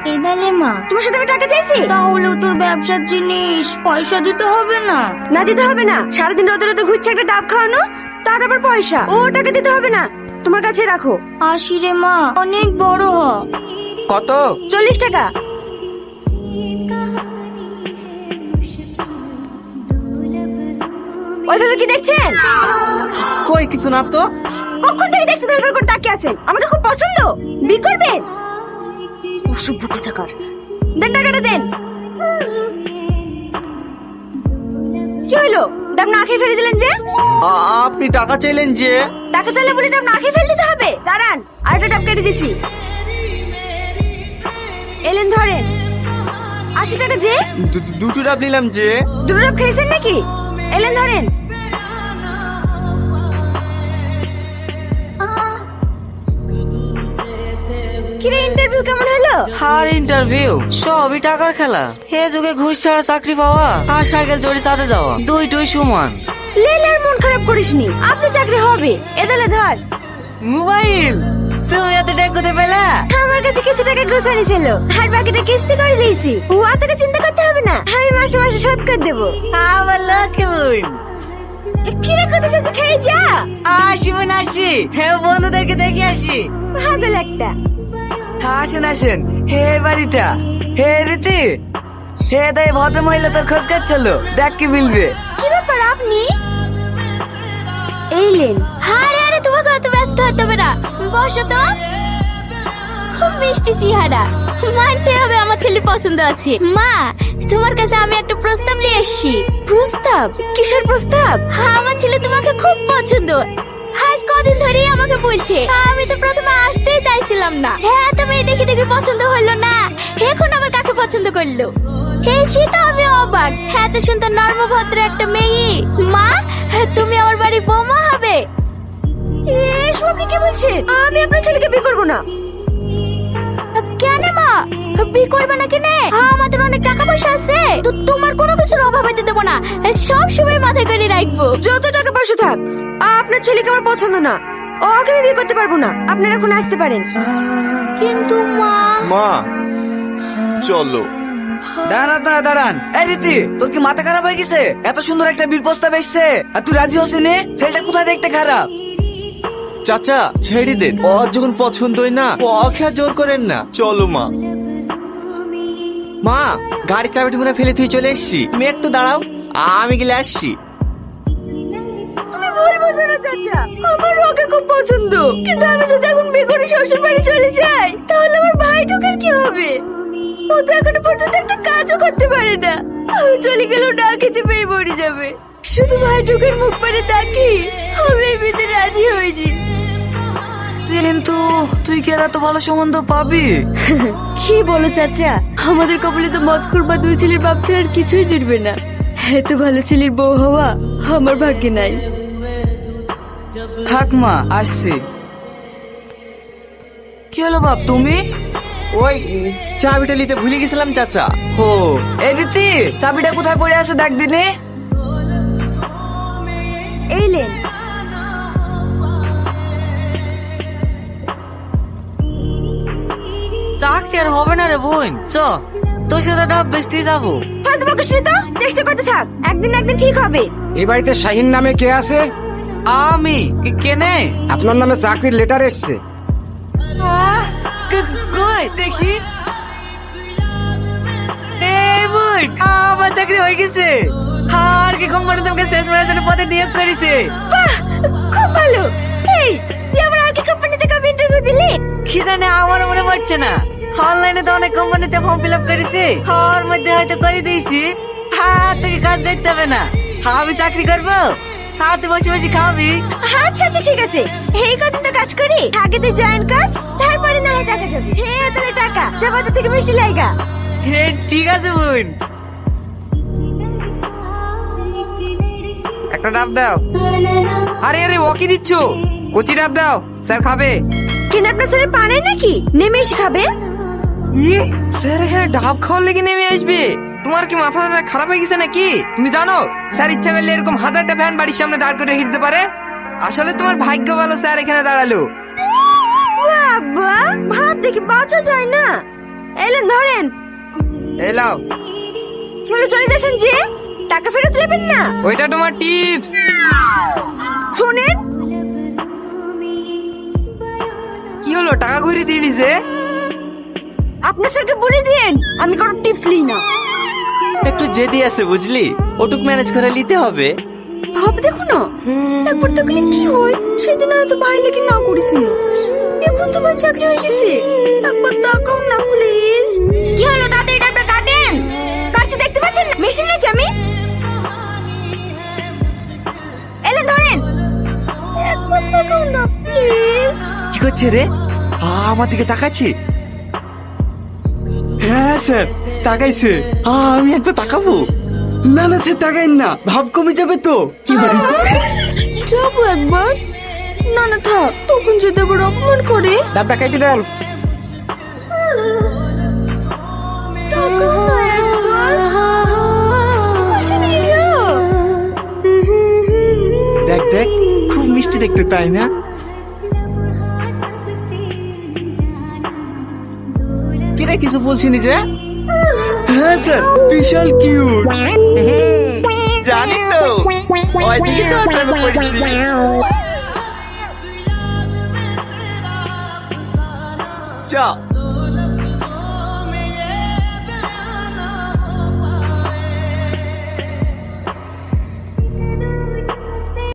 এদালে মা, তোমার সাথে আমি টাকা চাইছি? তাহলে তোর ব্যবসার জিনিস পয়সা দিতে হবে না? না দিতে হবে না, সারাদিন রোদে রোদে ঘুরছে একটা ডাব খাওয়ানো, তার আবার পয়সা? ও টাকা দিতে হবে না, তোমার কাছে রাখো। আসি রে মা, অনেক বড় হ। কত? 40 টাকা। ওইভাবে কি দেখছেন? কই কিছু না তো। কখন থেকে দেখছেন ভেলভেল করে তাকিয়ে আছেন? আমাকে খুব পছন্দ, বিয়ে করবেন? অসভ্য কোথাকার। দেন টাকাটা দেন। কি হলো, ডাব না খেয়ে ফেলে দিলেন যে? আপনি টাকা চাইলেন যে? টাকা চাইলে বলে ডাব না খেয়ে ফেলে দিতে হবে? দাঁড়ান, আরেকটা ডাব কেটে দিছি। এলেন ধরেন। 80 টাকা যে? দুটো ডাব নিলাম যে। দুটো ডাব খেয়েছেন নাকি? এলেন ধরেন। কিরে, ইন্টারভিউ কেমন হলো? আর ইন্টারভিউ সবই টাকার খেলা। এ যুগে ঘুষ ছাড়া চাকরি পাওয়া আর সাইকেল চড়ে চাঁদে যাওয়া দুইটাই সমান। লেলার মন খারাপ করিসনি, আপনি চাকরি হবে। এদালে ধর। মোবাইল তুমি এত টাকা কোথায় পেলা? আমার কাছে কিছু টাকা গোছানি ছিল, আর বাকিটা কিস্তি করে লিয়েছি। ও তোকে চিন্তা করতে হবে না, আমি মাসে মাসে শোধ করে দেবো। আমার লক্ষ্মী বোন। কিরে কোথা যাচ্ছে, খেয়ে যা। আসি বোন আসি, হ্যাঁ বন্ধুদেরকে দেখে আসি। পাগল একটা। আসেন আসেন, হে বাড়িটা। হে রীতি, হে তাই ভদ্র মহিলা তোর খোঁজ কাটছিল, দেখ কি মিলবে। কি ব্যাপার আপনি? এইলেন। আরে আরে, তোমাকে অত ব্যস্ত হতে হবে না, বসো তো। খুব মিষ্টি চেহারা, মানতে হবে আমার ছেলে পছন্দ আছে। মা, তোমার কাছে আমি একটা প্রস্তাব নিয়ে এসেছি। প্রস্তাব? কিসের প্রস্তাব? আমার ছেলে তোমাকে খুব পছন্দ, আজ কদিন ধরেই আমাকে বলছে। আমি তো প্রথমে আসতেই চাইছিলাম না। হ্যাঁ, তুমি দেখে দেখে পছন্দ হলো না, এখন আবার কাকে পছন্দ করলো? এসে তো আমি অবাক। হ্যাঁ, তো সুন্দর নর্মভদ্র একটা মেয়ে। মা, তুমি আমার বাড়ির বৌমা হবে। এসব আপনি কি বলছেন? আমি আপনার ছেলেকে বিয়ে করবো না। কেন মা, বিয়ে করবে না কেন? আমাদের অনেক টাকা পয়সা আছে, তো তোমার কোনো কিছুর অভাব হতে দেবো না, সব সময় মাথায় করে রাখবো। যত টাকা পয়সা থাক, আপনার ছেলেকে আমার পছন্দ না, ওকে বিয়ে করতে পারবো না। আপনারা এখন আসতে পারেন। কিন্তু মা। মা চলো। দাঁড়ান আপনারা দাঁড়ান। এই রীতি, তোর কি মাথা খারাপ হয়ে গেছে? এত সুন্দর একটা বিল প্রস্তাব এসছে আর তুই রাজি হচ্ছিস নে? ছেলেটা কোথায় দেখতে খারাপ? চাচা ছেড়ে দেন, ওর যখন পছন্দই না ওকে আর জোর করেন না। চলো মা। মা, গাড়ির চাবিটি মনে ফেলে তুই চলে এসছি, তুমি একটু দাঁড়াও, আমি গেলে আসছি। তুমি ভুল বুঝো না চাচা, আমার ওকে খুব পছন্দ, কিন্তু আমি যদি এখন বিয়ে করে শ্বশুর বাড়ি চলে যাই, তাহলে আমার ভাই ঢোকার কি হবে? ও তো এখনো পর্যন্ত একটা কাজও করতে পারে না। আমি চলে গেলেও না খেতে পেয়ে মরে যাবে। শুধু ভাই ঢোকার মুখ পারে তাকি আমি এই বিয়েতে রাজি হইনি। কিন্তু তুই কি আর এত ভালো সম্বন্ধ পাবি? কি বলো চাচা, আমাদের কপালে তো মদখোর বা দুই ছেলের বাপ ছাড়া আর কিছুই জুটবে না। এত ভালো ছেলের বউ হওয়া আমার ভাগ্যে নাই। থাক মা, আসছি। কি হলো বাপ, তুমি? ওই চাবিটা নিতে ভুলে গেছিলাম চাচা। ও, এই রীতি, চাবিটা কোথায় পড়ে আছে দেখ দিনে। এইলেন। চাকরি আর হবে না রে বোন, চ তোর সাথে ডাব বেচতে যাবো। ফালতু বকিস না তো, চেষ্টা করতে থাক, একদিন না একদিন ঠিক হবে। এই বাড়িতে শাহিন নামে কে আছে? আমি কেনে? আপনার নামে চাকরির লেটার এসছে। কই দেখি। এই বোন, আমার চাকরি হয়ে গেছে, আর কি কোম্পানি তোমাকে শেষ ম্যানেজারের পদে নিয়োগ করেছে। বাহ, খুব ভালো। এই, তুই আমার আর কি কোম্পানিতে কবে ইন্টারভিউ দিলি? কি জানে, আমারও মনে পড়ছে না। অনলাইনে তো অনেক কোম্পানিতে ফর্ম ফিল আপ করেছি, ওর মধ্যে হয়তো করে দিয়েছি। হ্যাঁ, তোকে কাজ করতে হবে না, আমি চাকরি করবো, হাতে বসে বসে খাবি। আচ্ছা আচ্ছা, ঠিক আছে, এই কদিন তো কাজ করি, আগে তুই জয়েন কর, তারপরে না হয় টাকা যাবে। হ্যাঁ, তাহলে টাকা যা, বাজার থেকে মিষ্টি লাইগা। হে, ঠিক আছে বোন। একটা ডাব দাও। আরে আরে, ও কি দিচ্ছ? কচি ডাব দাও, স্যার খাবে। কেন, আপনার স্যার পানে নাকি নেমে এসে খাবে? স্যার হ্যাঁ, ডাব খাওয়ার লেগে নেমে আসবে? তোমার কি মাথা খারাপ হয়ে গেছে নাকি? তুমি জানো স্যার ইচ্ছা করলে এরকম হাজারটা ভ্যান বাড়ির সামনে দাঁড় করে রেখে দিতে পারে। আসলে তোমার ভাগ্য ভালো স্যার এখানে দাঁড়ালো। বাবা, ভাত দেখি বাঁচা যায় না। এলেন ধরেন। এলাও, কি হলো, চলে যাচ্ছেন যে? টাকা ফেরত নেবেন না? ওইটা তোমার টিপস। শোনেন, কি হলো, টাকা ঘুরে দিয়ে দিছে? আপনার স্যারকে বলে দিন আমি কোনো টিপস নিই না। একটু জেদি আছে বুঝলি, ওটুক ম্যানেজ করে নিতে হবে। ভাব দেখো না, একবার তাকলে কি হয়। সেদিন হয়তো ভাই লেগে না করেছিল, এখন তো ভাই চাকরি হয়ে গেছে। একবার তাকাও না প্লিজ। কি হলো, তাতে এটা একটা কাটেন কাছে দেখতে পাচ্ছেন না? মেশিন নাকি আমি? এলে ধরেন, একবার তাকাও না প্লিজ। কি করছে রে? আমার দিকে তাকাচ্ছি? হ্যাঁ স্যার, তাকাইছে। আমি একবার তাকাবো? না না স্যার, তাকাইন না, ভাব কমে যাবে তো। যাবো একবার। না না থাক, তখন যদি আবার অপমান করে। ডাবটা কেটে দেন। তাকাও না একবার। মেশিন এলো। দেখ দেখ, খুব মিষ্টি দেখতে, তাই না? কিরে, কিছু বলছিনি যে? হ্যাঁ স্যার, বিশাল কিউট। জানি তো, ওইদিকে তো প্রেমে পড়েছি। চ